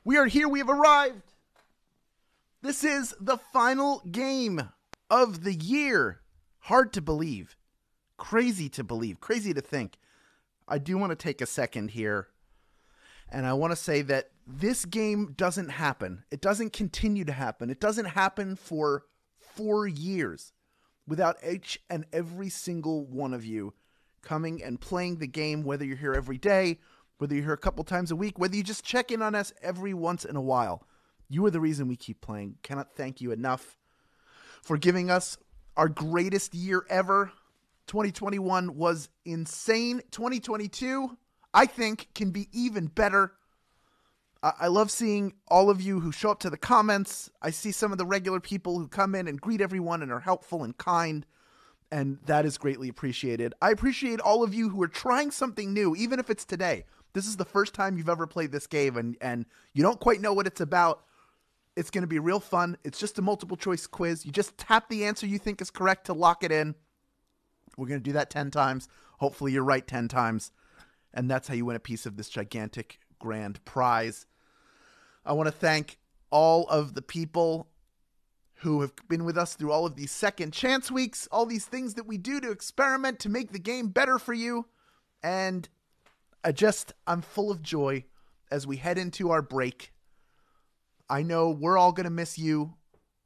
We are here. We have arrived. This is the final game of the year. Hard to believe. Crazy to believe. Crazy to think. I do want to take a second here. And I want to say that this game doesn't happen. It doesn't continue to happen. It doesn't happen for 4 years without each and every single one of you coming and playing the game, whether you're here every day, whether you're here a couple times a week, whether you just check in on us every once in a while. You are the reason we keep playing. Cannot thank you enough for giving us our greatest year ever. 2021 was insane. 2022, I think, can be even better. I love seeing all of you who show up to the comments. I see some of the regular people who come in and greet everyone and are helpful and kind, and that is greatly appreciated. I appreciate all of you who are trying something new, even if it's today. This is the first time you've ever played this game, and you don't quite know what it's about. It's going to be real fun. It's just a multiple choice quiz. You just tap the answer you think is correct to lock it in. We're going to do that 10 times. Hopefully you're right 10 times. And that's how you win a piece of this gigantic grand prize. I want to thank all of the people who have been with us through all of these second chance weeks, all these things that we do to experiment to make the game better for you. And I'm full of joy as we head into our break. I know we're all going to miss you.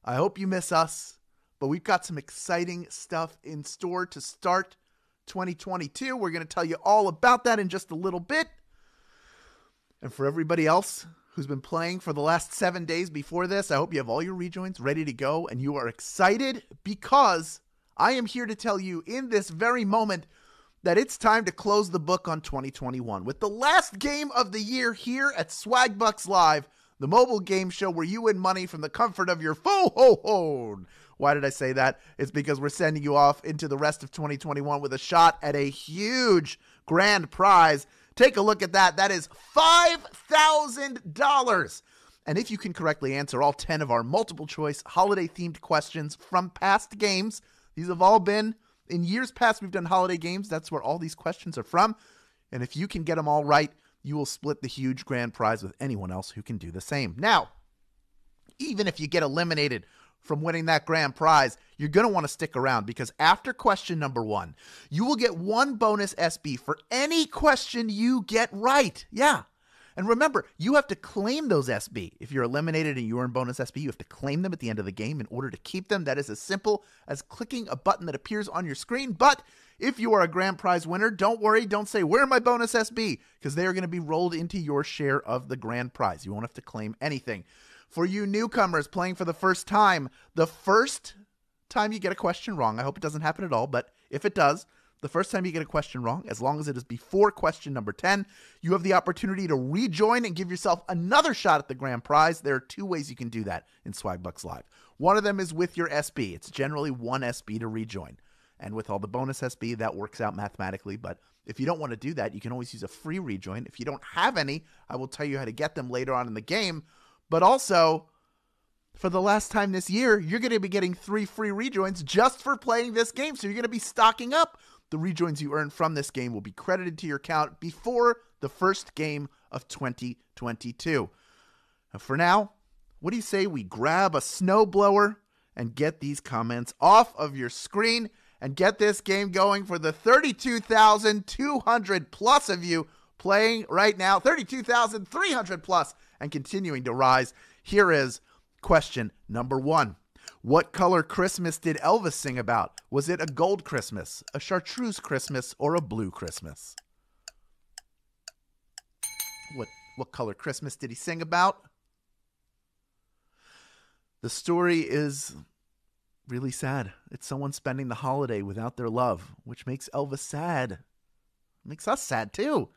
I hope you miss us. But we've got some exciting stuff in store to start 2022. We're going to tell you all about that in just a little bit. And for everybody else who's been playing for the last 7 days before this, I hope you have all your rejoins ready to go and you are excited, because I am here to tell you in this very moment that it's time to close the book on 2021 with the last game of the year here at Swagbucks Live, the mobile game show where you win money from the comfort of your phone. Why did I say that? It's because we're sending you off into the rest of 2021 with a shot at a huge grand prize. Take a look at that. That is $5,000. And if you can correctly answer all 10 of our multiple choice holiday themed questions from past games, these have all been in years past. We've done holiday games. That's where all these questions are from. And if you can get them all right, you will split the huge grand prize with anyone else who can do the same. Now, even if you get eliminated from winning that grand prize, you're going to want to stick around, because after question number 1, you will get 1 bonus SB for any question you get right. Yeah. And remember, you have to claim those SB. If you're eliminated and you earn bonus SB, you have to claim them at the end of the game in order to keep them. That is as simple as clicking a button that appears on your screen. But if you are a grand prize winner, don't worry. Don't say, where are my bonus SB? Because they are going to be rolled into your share of the grand prize. You won't have to claim anything. For you newcomers playing for the first time, the first time you get a question wrong, I hope it doesn't happen at all, but if it does, the first time you get a question wrong, as long as it is before question number 10, you have the opportunity to rejoin and give yourself another shot at the grand prize. There are 2 ways you can do that in Swagbucks Live. One of them is with your SB. It's generally 1 SB to rejoin. And with all the bonus SB, that works out mathematically. But if you don't want to do that, you can always use a free rejoin. If you don't have any, I will tell you how to get them later on in the game. But also, for the last time this year, you're going to be getting 3 free rejoins just for playing this game. So you're going to be stocking up. The rejoins you earn from this game will be credited to your account before the first game of 2022. And for now, what do you say we grab a snowblower and get these comments off of your screen and get this game going for the 32,200 plus of you playing right now, 32,300 plus, and continuing to rise. Here is question number 1. What color Christmas did Elvis sing about? Was it a gold Christmas, a chartreuse Christmas, or a blue Christmas? What color Christmas did he sing about? The story is really sad. It's someone spending the holiday without their love, which makes Elvis sad. Makes us sad too.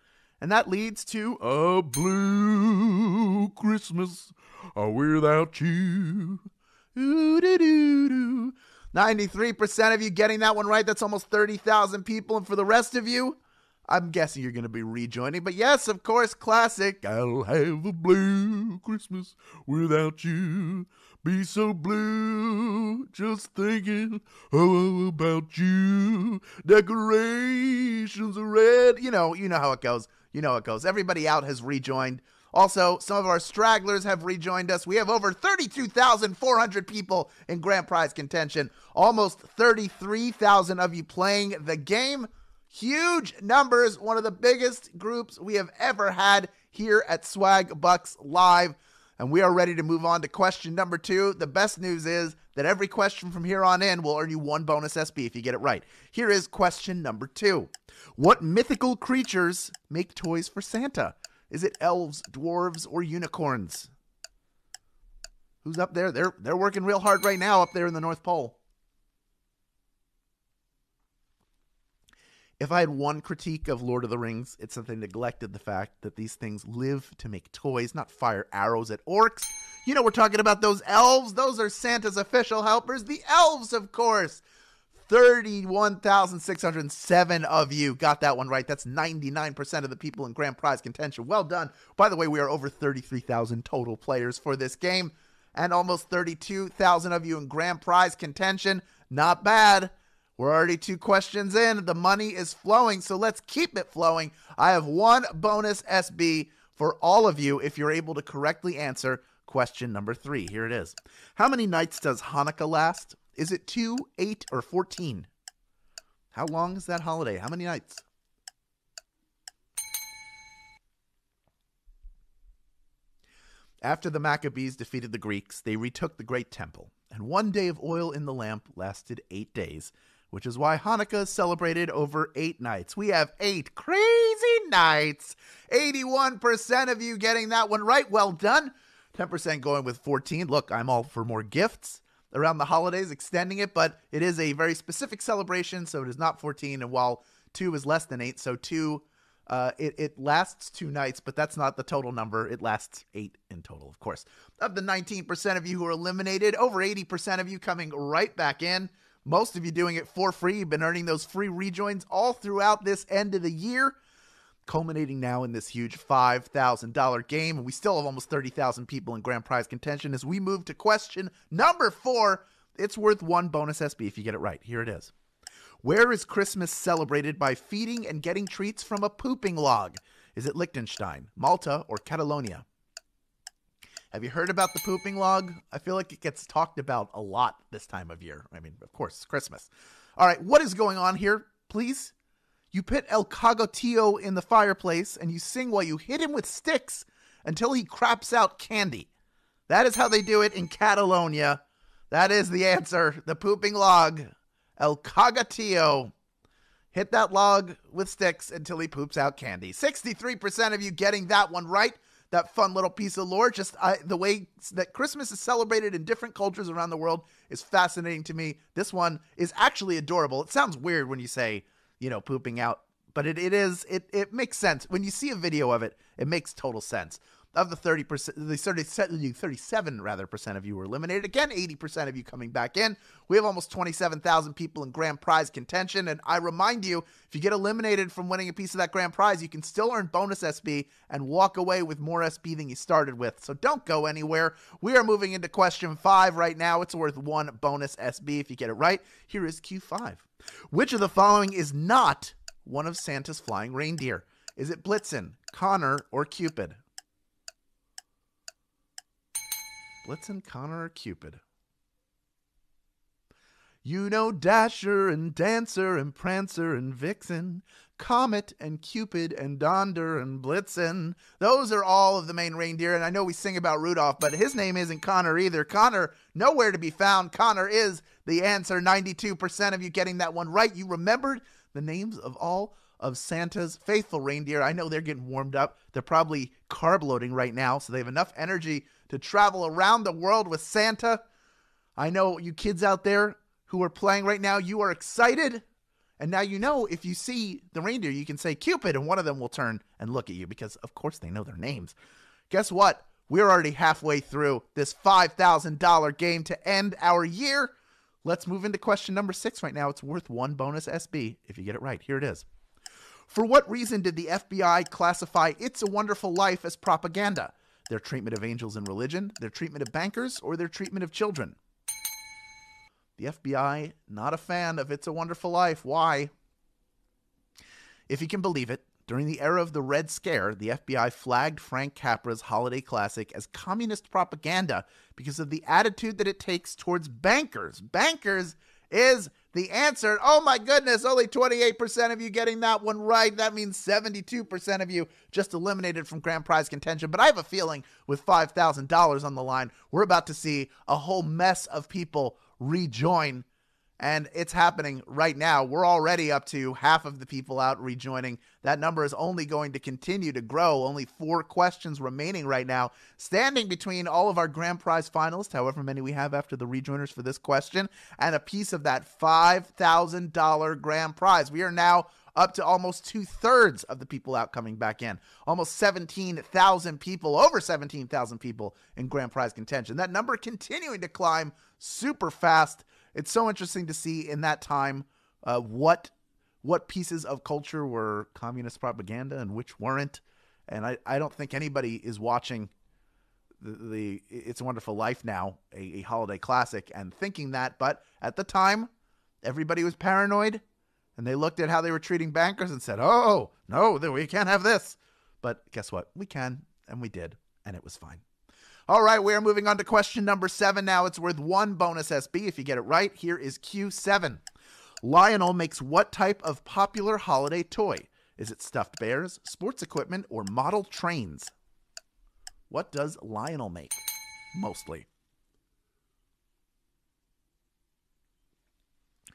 And that leads to a blue Christmas without you. Ooh-doo-doo-doo. 93% of you getting that one right. That's almost 30,000 people. And for the rest of you, I'm guessing you're going to be rejoining. But yes, of course, classic. I'll have a blue Christmas without you. Be so blue, just thinking about you. Decorations are red. You know how it goes. You know how it goes. Everybody out has rejoined. Also, some of our stragglers have rejoined us. We have over 32,400 people in grand prize contention. Almost 33,000 of you playing the game. Huge numbers. One of the biggest groups we have ever had here at Swagbucks Live. And we are ready to move on to question number 2. The best news is that every question from here on in will earn you 1 bonus SB if you get it right. Here is question number 2. What mythical creatures make toys for Santa? Is it elves, dwarves, or unicorns? Who's up there? They're working real hard right now up there in the North Pole. If I had one critique of Lord of the Rings, it's that they neglected the fact that these things live to make toys, not fire arrows at orcs. You know, we're talking about those elves. Those are Santa's official helpers. The elves, of course. 31,607 of you got that one right. That's 99% of the people in grand prize contention. Well done. By the way, we are over 33,000 total players for this game, and almost 32,000 of you in grand prize contention. Not bad. We're already 2 questions in. The money is flowing, so let's keep it flowing. I have 1 bonus SB for all of you if you're able to correctly answer question number 3. Here it is. How many nights does Hanukkah last? Is it 2, 8, or 14? How long is that holiday? How many nights? After the Maccabees defeated the Greeks, they retook the Great Temple, and 1 day of oil in the lamp lasted 8 days, which is why Hanukkah is celebrated over 8 nights. We have 8 crazy nights. 81% of you getting that one right. Well done. 10% going with 14. Look, I'm all for more gifts around the holidays, extending it, but it is a very specific celebration, so it is not 14. And while 2 is less than 8, so 2, it lasts 2 nights, but that's not the total number. It lasts 8 in total, of course. Of the 19% of you who are eliminated, over 80% of you coming right back in. Most of you doing it for free. You've been earning those free rejoins all throughout this end of the year, culminating now in this huge $5,000 game. And we still have almost 30,000 people in grand prize contention. As we move to question number 4, it's worth 1 bonus SB if you get it right. Here it is. Where is Christmas celebrated by feeding and getting treats from a pooping log? Is it Liechtenstein, Malta, or Catalonia? Have you heard about the pooping log? I feel like it gets talked about a lot this time of year. I mean, of course, it's Christmas. All right, what is going on here, please? You put El Cagotillo in the fireplace and you sing while you hit him with sticks until he craps out candy. That is how they do it in Catalonia. That is the answer. The pooping log. El Cagotillo. Hit that log with sticks until he poops out candy. 63% of you getting that one right. That fun little piece of lore. Just the way that Christmas is celebrated in different cultures around the world is fascinating to me. This one is actually adorable. It sounds weird when you say, you know, pooping out, but it makes sense. When you see a video of it, it makes total sense. Of the 37% of you were eliminated. Again, 80% of you coming back in. We have almost 27,000 people in grand prize contention. And I remind you, if you get eliminated from winning a piece of that grand prize, you can still earn bonus SB and walk away with more SB than you started with. So don't go anywhere. We are moving into question 5 right now. It's worth 1 bonus SB if you get it right. Here is Q5. Which of the following is not one of Santa's flying reindeer? Is it Blitzen, Connor, or Cupid? Blitzen, Connor, or Cupid? You know Dasher and Dancer and Prancer and Vixen, Comet and Cupid and Donder and Blitzen. Those are all of the main reindeer, and I know we sing about Rudolph, but his name isn't Connor either. Connor, nowhere to be found. Connor is the answer. 92% of you getting that one right. You remembered the names of all of Santa's faithful reindeer. I know they're getting warmed up. They're probably carb loading right now, so they have enough energy to travel around the world with Santa. I know you kids out there who are playing right now, you are excited. And now you know if you see the reindeer, you can say Cupid, and one of them will turn and look at you because, of course, they know their names. Guess what? We're already halfway through this $5,000 game to end our year. Let's move into question number 6 right now. It's worth 1 bonus SB if you get it right. Here it is. For what reason did the FBI classify It's a Wonderful Life as propaganda? Their treatment of angels in religion, their treatment of bankers, or their treatment of children? The FBI, not a fan of It's a Wonderful Life. Why? If you can believe it, During the era of the Red Scare, the FBI flagged Frank Capra's holiday classic as communist propaganda because of the attitude that it takes towards bankers. Bankers is the answer. Oh my goodness, only 28% of you getting that one right. That means 72% of you just eliminated from grand prize contention. But I have a feeling with $5,000 on the line, we're about to see a whole mess of people rejoin. And it's happening right now. We're already up to half of the people out rejoining. That number is only going to continue to grow. Only 4 questions remaining right now. Standing between all of our grand prize finalists, however many we have after the rejoiners for this question, and a piece of that $5,000 grand prize. We are now up to almost 2/3 of the people out coming back in. Almost 17,000 people, over 17,000 people in grand prize contention. That number continuing to climb super fast. It's so interesting to see in that time what pieces of culture were communist propaganda and which weren't. And I don't think anybody is watching the It's a Wonderful Life now, a holiday classic, and thinking that. But at the time, everybody was paranoid, and they looked at how they were treating bankers and said, oh, no, we can't have this. But guess what? We can, and we did, and it was fine. All right, we are moving on to question number 7 now. It's worth 1 bonus SB if you get it right. Here is Q7. Lionel makes what type of popular holiday toy? Is it stuffed bears, sports equipment, or model trains? What does Lionel make? Mostly.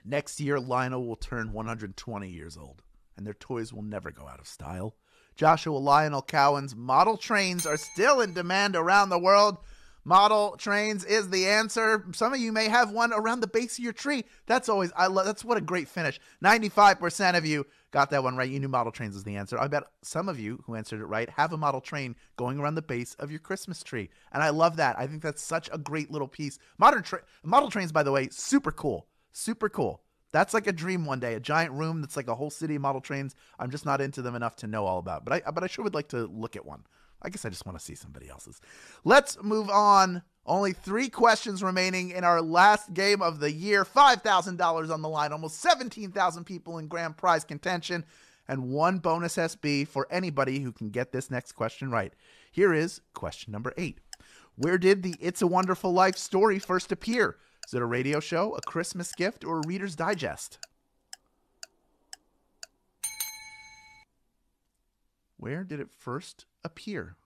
Next year, Lionel will turn 120 years old, and their toys will never go out of style. Joshua Lionel Cowan's model trains are still in demand around the world. Model trains is the answer. Some of you may have one around the base of your tree. That's what a great finish. 95% of you got that one right. You knew model trains is the answer. I bet some of you who answered it right have a model train going around the base of your Christmas tree. And I love that. I think that's such a great little piece. Model trains, by the way, super cool. Super cool. That's like a dream one day, a giant room that's like a whole city of model trains. I'm just not into them enough to know all about, but I sure would like to look at one. I guess I just want to see somebody else's. Let's move on. Only 3 questions remaining in our last game of the year. $5,000 on the line, almost 17,000 people in grand prize contention, and 1 bonus SB for anybody who can get this next question right. Here is question number 8. Where did the It's a Wonderful Life story first appear? Is it a radio show, a Christmas gift, or a Reader's Digest? Where did it first appear?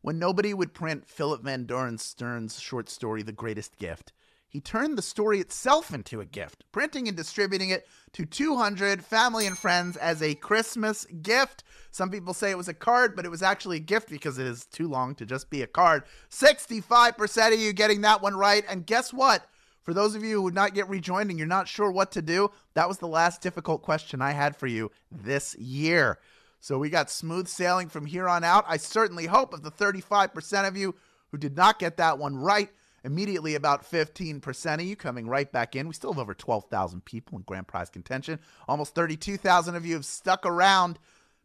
When nobody would print Philip Van Doren Stern's short story, The Greatest Gift, he turned the story itself into a gift, printing and distributing it to 200 family and friends as a Christmas gift. Some people say it was a card, but it was actually a gift because it is too long to just be a card. 65% of you getting that one right. And guess what? For those of you who would not get rejoined and you're not sure what to do, that was the last difficult question I had for you this year. So we got smooth sailing from here on out. I certainly hope of the 35% of you who did not get that one right, immediately about 15% of you coming right back in. We still have over 12,000 people in grand prize contention. Almost 32,000 of you have stuck around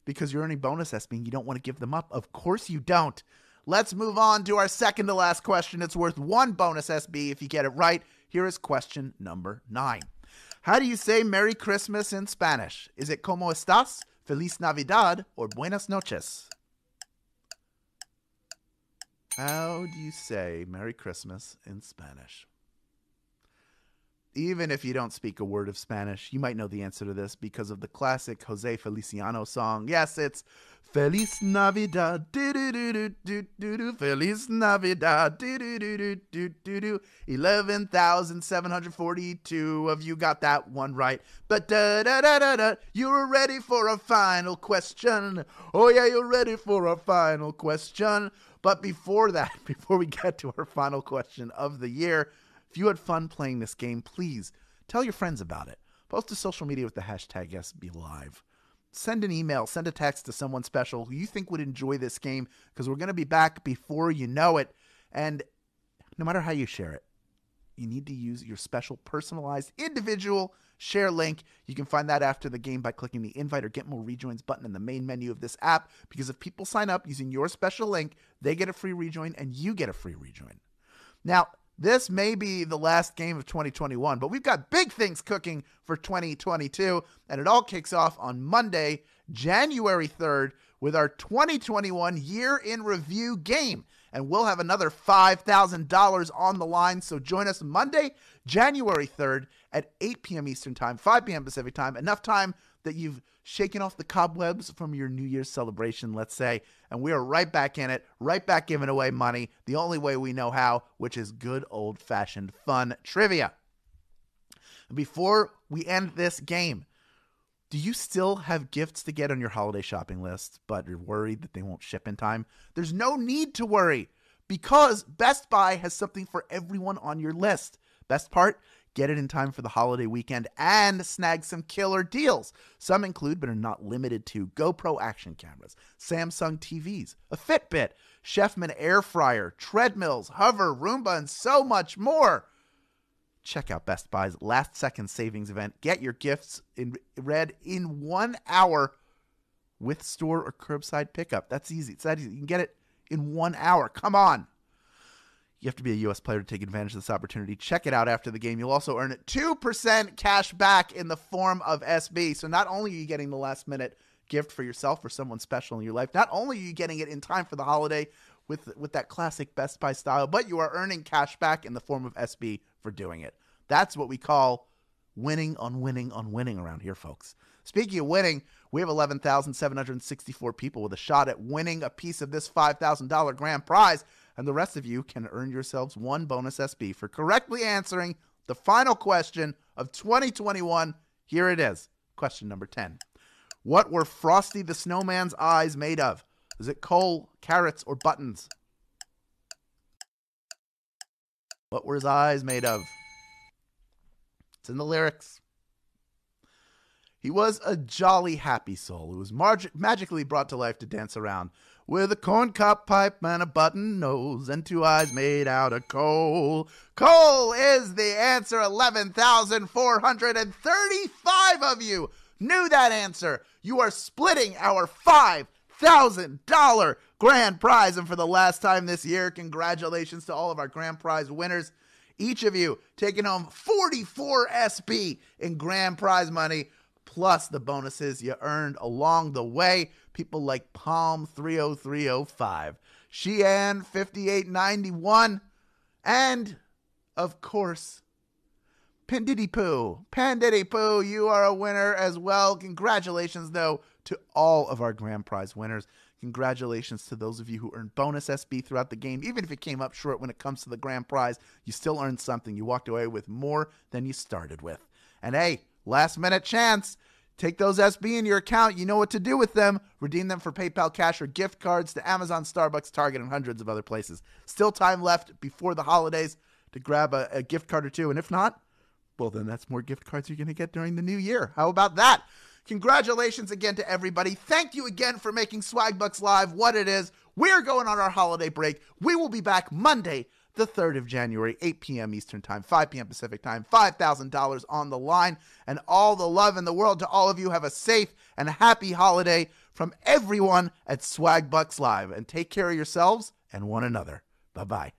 because you're earning bonus SB and you don't want to give them up. Of course you don't. Let's move on to our second to last question. It's worth 1 bonus SB if you get it right. Here is question number 9. How do you say Merry Christmas in Spanish? Is it como estás, Feliz Navidad, or Buenas noches? How do you say Merry Christmas in Spanish? Even if you don't speak a word of Spanish, you might know the answer to this because of the classic Jose Feliciano song. Yes, it's Feliz Navidad, do-do-do-do-do-do, Feliz Navidad, do-do-do-do-do-do. 11,742 of you got that one right. But da-da-da-da-da, you're ready for a final question. Oh yeah, you're ready for a final question. But before that, before we get to our final question of the year, if you had fun playing this game, please tell your friends about it. Post to social media with the hashtag SBLive. Send an email, send a text to someone special who you think would enjoy this game because we're going to be back before you know it. And no matter how you share it, you need to use your special personalized individual share link. You can find that after the game by clicking the invite or get more rejoins button in the main menu of this app, because if people sign up using your special link, they get a free rejoin and you get a free rejoin. Now, this may be the last game of 2021, but we've got big things cooking for 2022, and it all kicks off on Monday, January 3rd, with our 2021 Year in Review game. And we'll have another $5,000 on the line, so join us Monday, January 3rd at 8 p.m. Eastern Time, 5 p.m. Pacific Time, enough time that you've shaken off the cobwebs from your New Year's celebration, let's say, and we are right back in it, right back giving away money, the only way we know how, which is good old-fashioned fun trivia. And before we end this game, do you still have gifts to get on your holiday shopping list, but you're worried that they won't ship in time? There's no need to worry, because Best Buy has something for everyone on your list. Best part? Get it in time for the holiday weekend and snag some killer deals. Some include, but are not limited to, GoPro action cameras, Samsung TVs, a Fitbit, Chefman air fryer, treadmills, Hover, Roomba, and so much more. Check out Best Buy's last second savings event. Get your gifts read in 1 hour with store or curbside pickup. That's easy. It's that easy. You can get it in 1 hour. Come on. You have to be a U.S. player to take advantage of this opportunity. Check it out after the game. You'll also earn 2% cash back in the form of SB. So not only are you getting the last minute gift for yourself or someone special in your life, not only are you getting it in time for the holiday with that classic Best Buy style, but you are earning cash back in the form of SB for doing it. That's what we call winning on winning on winning around here, folks. Speaking of winning, we have 11,764 people with a shot at winning a piece of this $5,000 grand prize, and the rest of you can earn yourselves one bonus SB for correctly answering the final question of 2021. Here it is. Question number 10. What were Frosty the Snowman's eyes made of? Is it coal, carrots, or buttons? What were his eyes made of? It's in the lyrics. He was a jolly happy soul who was magically brought to life to dance around with a corncob pipe and a button nose and 2 eyes made out of coal. Coal is the answer. 11,435 of you knew that answer. You are splitting our $5,000 grand prize. And for the last time this year, congratulations to all of our grand prize winners. Each of you taking home 44 SB in grand prize money, plus the bonuses you earned along the way. People like Palm 30305, Sheehan 5891, and, of course, Pandiddy Poo. Pandiddy Poo, you are a winner as well. Congratulations, though, to all of our grand prize winners. Congratulations to those of you who earned bonus SB throughout the game. Even if it came up short when it comes to the grand prize, you still earned something. You walked away with more than you started with. And hey, last minute chance. Take those SB in your account. You know what to do with them. Redeem them for PayPal cash or gift cards to Amazon, Starbucks, Target, and hundreds of other places. Still time left before the holidays to grab a gift card or two. And if not, well, then that's more gift cards you're going to get during the new year. How about that? Congratulations again to everybody. Thank you again for making Swagbucks Live what it is. We're going on our holiday break. We will be back Monday, the 3rd of January, 8 p.m. Eastern Time, 5 p.m. Pacific Time, $5,000 on the line, and all the love in the world to all of you. Have a safe and happy holiday from everyone at Swagbucks Live, and take care of yourselves and one another. Bye-bye.